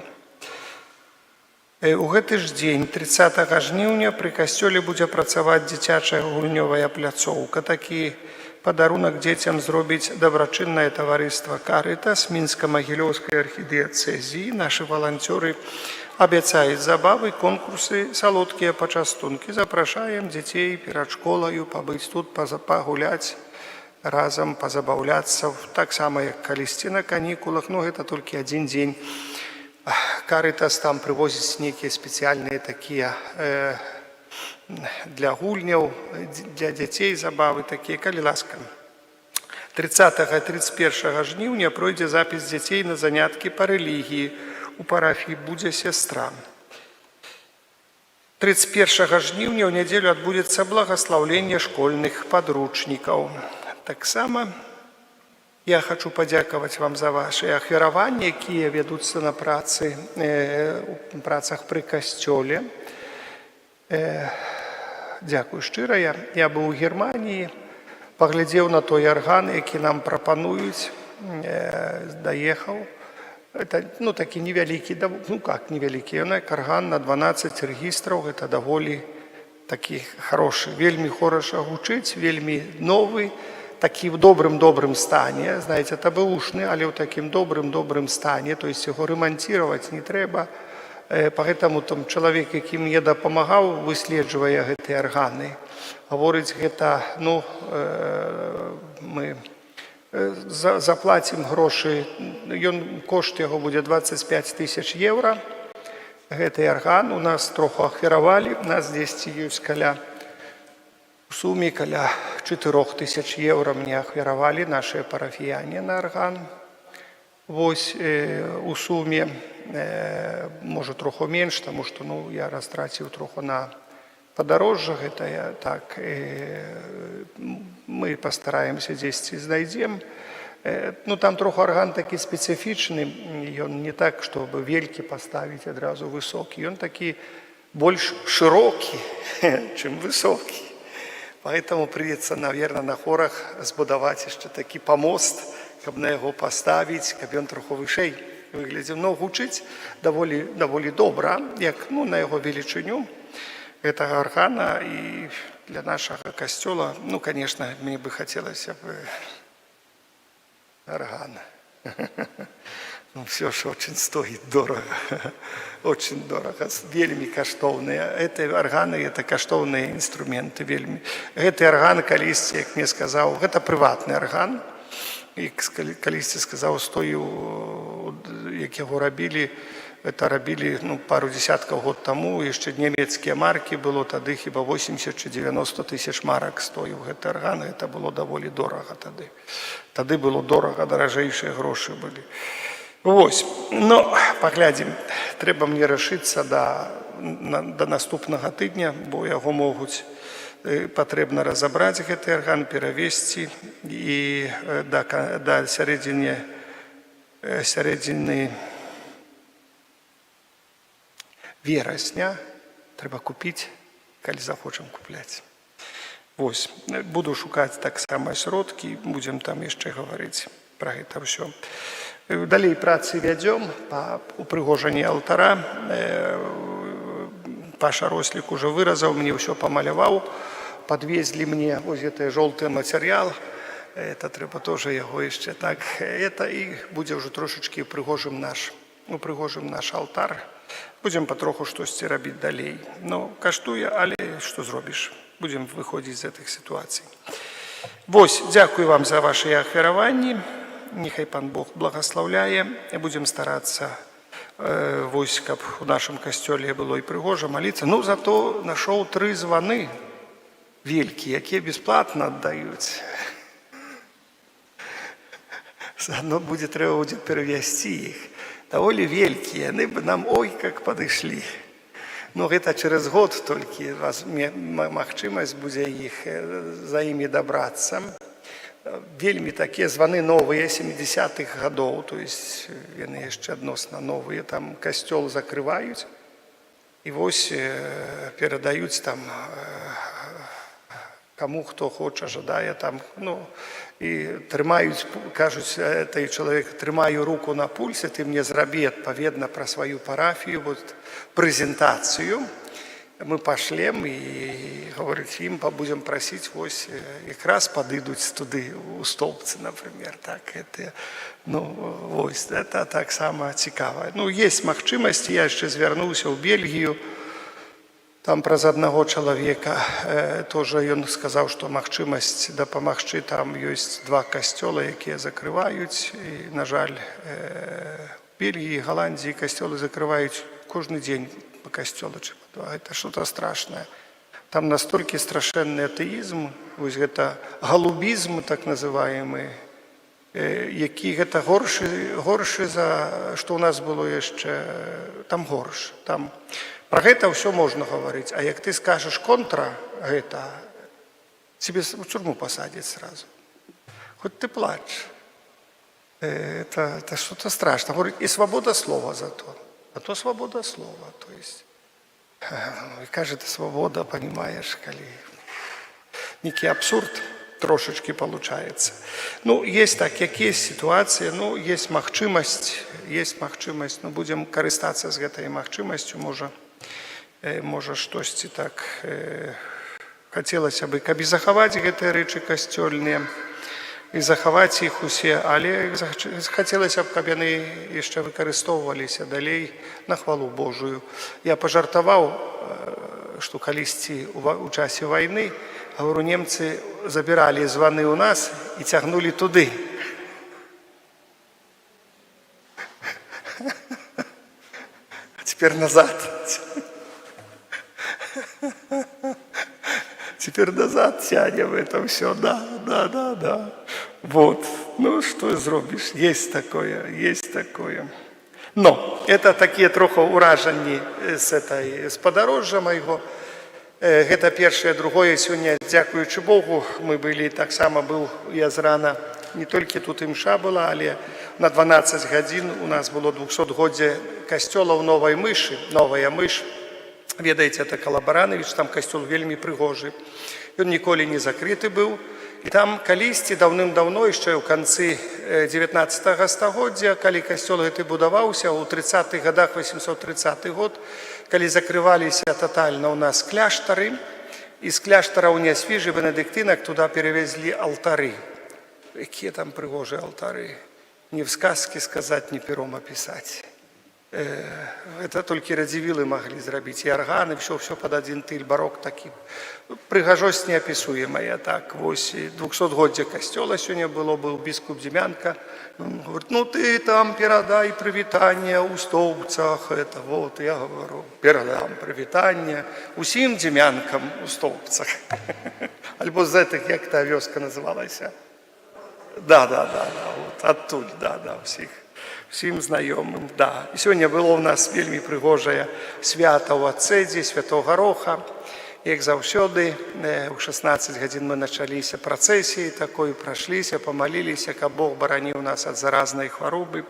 У гэты ж дзень, 30 жніўня, пры касцёле будзе працаваць дзіцячая гульнёвая пляцоўка. Такі падарунак дзецям зробіць дабрачыннае таварыства «Карытас» Мінска-Магілёўскай архідыяцэзіі. Нашы валанцёры абяцаюць забавы, конкурсы, салодкія пачастункі. Запрашаем дзяцей перад школаю пабыць тут, пагуляць разам, пазабаўляцца. Таксама, як калісьці на канікулах, но гэта толькі адзін дзень. Карытас там прывозіць нейкія спецыяльныя такія для гульняў, для дзяцей забавы такія, калі ласка. 30 і 31 жніўня пройдзе запіс дзяцей на заняткі па рэлігіі. У парафіі будзе сястра. 31 жніўня ў нядзелю адбудзецца благаслаўленне школьных падручнікаў. Таксама я хочу падзякаваць вам за ваши ахвяраванні, якія вядуцца на працах пры касцёле. Дзякую шчыра. Я быў у Германіі, паглядзеў на той арган, які нам прапануюць, даехаў. Это такі невялікі, невялікі, ён як арган на 12 рэгістраў, гэта даволі такі хорошы, вельмі хораша гучыць, вельмі новы, такі в добрым стане, знаете, это бэушны, але ў такім добрым стане, то есть яго рамантировать не трэба. Поэтому там чалавек, які мне дапамагаў, выследжвае гэтыя арганы, гаворыць гэта, мы заплацім грошы, кошт яго будзе 25 000 евро. Гэты арган у нас троху ахвяравалі, у нас дзесьці ёсць у суме каля 4000 евро мне ахвяравалі нашыя парафіяне на арган. Вось у суме, можа троху менш, таму што я растраціў троху на падарожжа, гэта так, мы пастараемся дзесьці знайдзем. Там троху арган такі спецыфічны, ён не так, чтобы велькі паставіць адразу высокі, ён такі больш шырокі, чым высокі. Поэтому придется, наверное, на хорах збудаваць яшчэ такі помост, каб на яго паставіць, каб ён троху вышэй выглядзе. Но гучыць даволі добра, як на яго велічыню гэтага аргана. І для нашага касцёла, конечно, мне бы хацелася б орган. Все ж очень стоит дорого. Очень дорого. Вельми каштоўныя. Это органы, это каштоўныя инструменты. Вельми. Гэты орган, калісьці, як мне сказаў, гэта прыватны орган. І калісьці сказаў, стою, як яго рабілі, это рабілі пару десяткаў год таму, яшчэ нямецкія маркі было, тады хіба 80 чи 90 тысяч марак стоіў гэты орган, это было даволі дорага тады. Тады было дорага, даражэйшыя грошы былі. Вось, паглядзім, трэба мне рашыцца да наступнага тыдня, бо яго могуць, патрэбна разабраць гэты орган, перавесці, і да сярэдзіны верасня трэба купіць, калі захочам купляць. Вось, буду шукаць таксама сродкі, будзем там яшчэ гаварыць пра гэта ўсё. Далей працы вядзём па упрыгожанні алтара. Паша Рослік уже выразаў, мне ўсё памаляваў, подвезлі мне вось гэты жоўты матэрыял. Это трэба тоже яго яшчэ так. Это і будзе ўжо трошачкі упрыгожым наш алтар. Будзем патроху штосьці рабіць далей. Каштуе, але што зробіш? Будзем выходзіць з гэтых сітуацый. Вось, дзякую вам за ваши ахвяраванні. Нехай Пан Бог благаслаўляе. Будзем старацца, вось, каб у нашым касцёле было і прыгожа маліцца. Зато нашоў 3 званы велькі, якія бясплатна аддаюць. Заодно трэба будзе перавесці іх. Даволі вялікія, яны б нам как падышлі. Гэта через год толькі магчымасць будзе за імі дабрацца. Вельмі такія званы новыя 70-х гадоў, то есть яны яшчэ адносна новыя, там касцёл закрываюць і вось перадаюць там каму хто хоча, жадае там, і трымаюць, кажуць, той чалавек, трымаю руку на пульсе, ты мне зрабі адпаведна пра сваю парафію, прэзентацыю. Мы пашлем і, говорить, ім будзем прасіць, вось, якраз падыдуць туды, у столбцы, например. Так, это, вось, это таксама цікава. Есть магчымасці, я яшчэ звярнуўся ў Бельгію, там праз аднаго чалавека, тоже ён сказаў, што магчымасць дапамагчы, там ёсць 2 касцёла, якія закрываюць, і, на жаль, Бельгії, Голландії касцёлы закрываюць кожны дзень по касцёлу, чи по 2. Это что-то страшное. Там настолькі страшэнны атэізм, вось гэта галубізм, так называемый, які гэта горшы за, што ў нас было яшчэ, там горш. Там про гэта ўсё можна гаварыць, а як ты скажаш контра гэта, тебе в тюрьму посадят сразу. Хоть ты плачь. Это что-то страшное. Говорит, и свобода слова зато. А то свобода слова. То есть, и кажется, свобода, понимаешь, коли некий абсурд трошечки получается. Есть так, якія ситуации, есть магчымасць, будем карыстацца з гэтай магчымасцю, можа штосьці так хацелася бы, каб і захаваць гэтыя рэчы касцёльныя, і захаваць іх усе, але хацелася б, каб яны яшчэ выкарыстоўваліся далей на хвалу Божую. Я пажартаваў, што калісьці у часе вайны, говорю, немцы забіралі званы ў нас і цягнулі туды. А цяпер назад. Теперь назад тянем это все, да. Вот, что зробишь, есть такое. Но это такие трохи уражені з подорожжя моего. Это першае, другое, сегодня, дякуючи Богу, мы были, так само был я зрана, не только тут імша была, але на 12 гадзін у нас было 200-годдзе касцёла ў Новай Мышы, Новая Мыш. Ведаеце, это Калабаранович, там касцёл вельмі прыгожы. Ён ніколі не закрыты быў. І там калісьці даўным-даўно, яшчэ ў канцы 19 стагоддзя, калі касцёл гэты будаваўся, у 30-х годах, 830 год, калі закрываліся тотальна у нас кляштары, і з кляштара ў Нясвіжы бенедыктынак туды перевезлі алтары. Якія там прыгожыя алтары. Ні в сказкі сказаць, ні пером апісаць. Это толькі радзівілы маглі зрабіць. І арганы, все пад адзін тыль, барок такі. Прыгажосць неапісуемая. Так, вось 200-годдзя касцёла сёння было, быў біскуп Дзімянка. Говорит, ну ты там перадай прывітанне ў Стоўбцах. Это вот, я говорю, перадам прывітанне усім дзімянкам у Стоўбцах. Альбо з гэтых, як та вёска называлася. Да, вот адтуль, всім знаёмым, да. І сёння было ў нас вельмі прыгожае свята ў Ацэдзе, Святога Роха. Як заўсёды, у 16 гадзін мы началіся працэсіі такой, прашліся, памаліліся, каб Бог бараніў нас ад заразнай хваробы.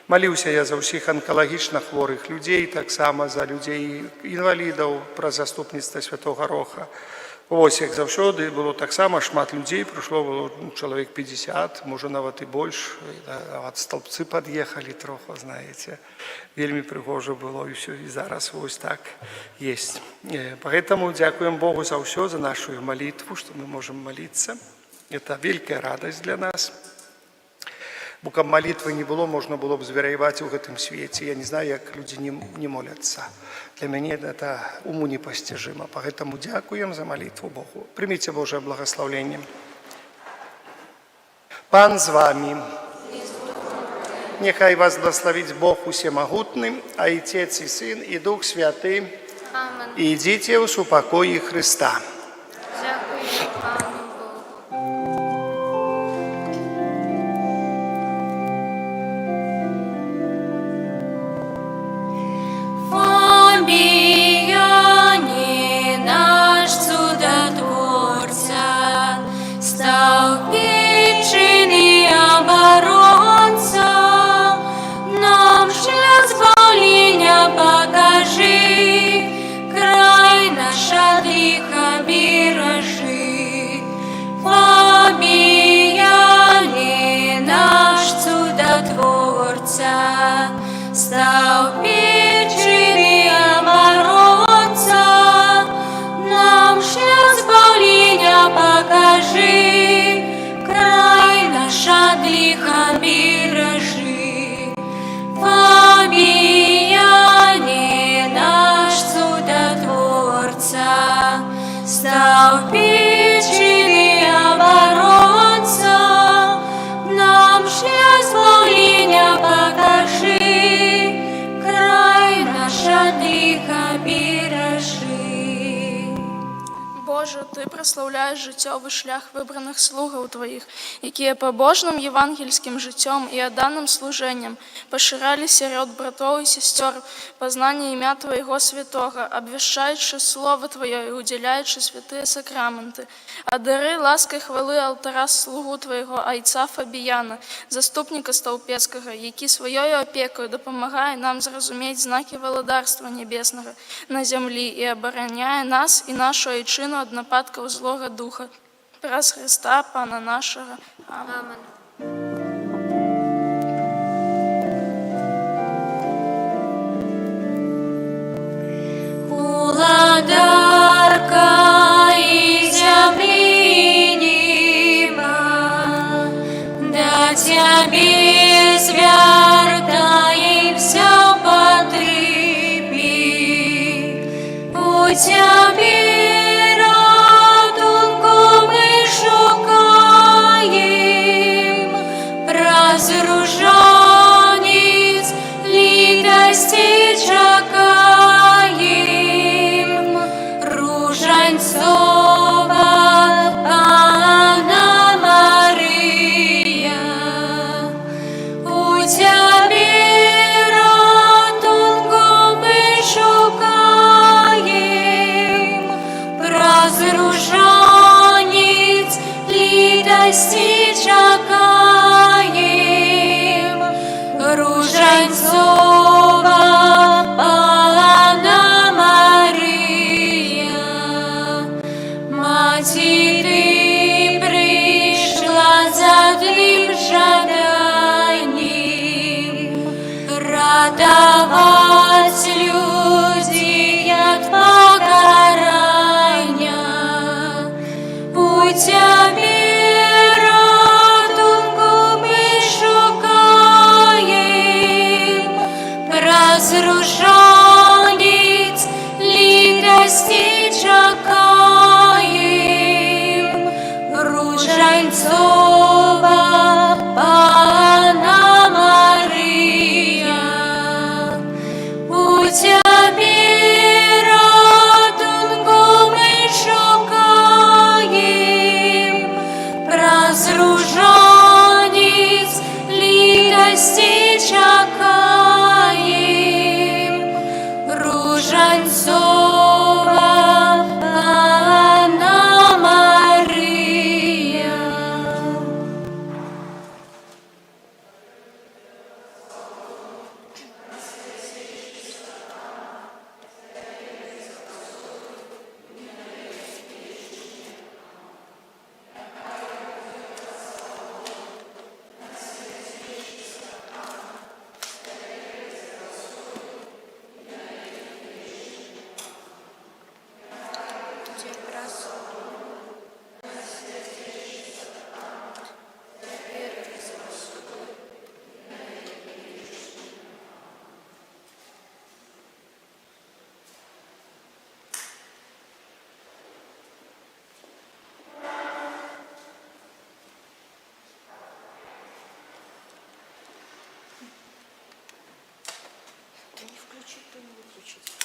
Маліўся я за ўсіх анкалагічна хворых людзей, таксама за людзей інвалідаў праз заступніцтва Святога Роха. Ось, як заўсёды, было таксама шмат людзей, прыйшло было чалавек 50, можа нават і больш, нават столбцы пад'ехалі троху, знаеце. Вельмі прыгожа было, і ўсё, і зараз вось так есть. Поэтому дзякуем Богу за ўсё, за нашу малітву, што мы можам маліцца. Это вялікая радасць для нас. Бо каб малітвы не было, можна было б звяряваць у гэтым свеце. Я не знаю, як людзі не моляцца. Для мяне это уму непостижимо. Поэтому дякуем за молитву Богу. Примите Божие благословение. Пан з вами. Нехай вас благословить Бог усемогутный, а и Отец, и Сын, и Дух Святый. Amen. И идите в упокое Христа. Дякую Пану Богу. Фабияне наш чудотворца, стал вечный оборонца, нам шлях избавления покажи, край наш от греха бережи. Фабияне наш чудотворца, стал вечный оборонца, нам шлях избавления покажи, край наш от греха бережи. Фабияне наш чудотворца, стал вечный оборонца, нам шлях избавления покажи, край наш от греха бережи. Боже, Ти прославляєш життєвий шлях вибраних слугів Твоїх, які побожним євангельським життям і отданим служенням поширали серед братов і сестер познання ім'я Твоєго святого, обвіщаючи Слово Твоє і уділяючи святые сакраменти. Одари лаской хвали алтара слугу Твоєго, айца Фабіяна, заступника Столпецького, який своєю опікою допомагає нам зрозуміти знаки володарства небесного на землі і обороняє нас і нашу айчину від нападків злого духа. Праз Христа, Пана нашого. Амен. Amen. Уладарка и земли неба, да тебе святая вся потребит, у тебе ратунку мы шукаем, разоруженец литости чакаем, Ружанцова Анна Мария, у тебе ратунку мы шукаем, разоруженец литости чакаем, Ружанцова Анна Мария, Мати ты бачить.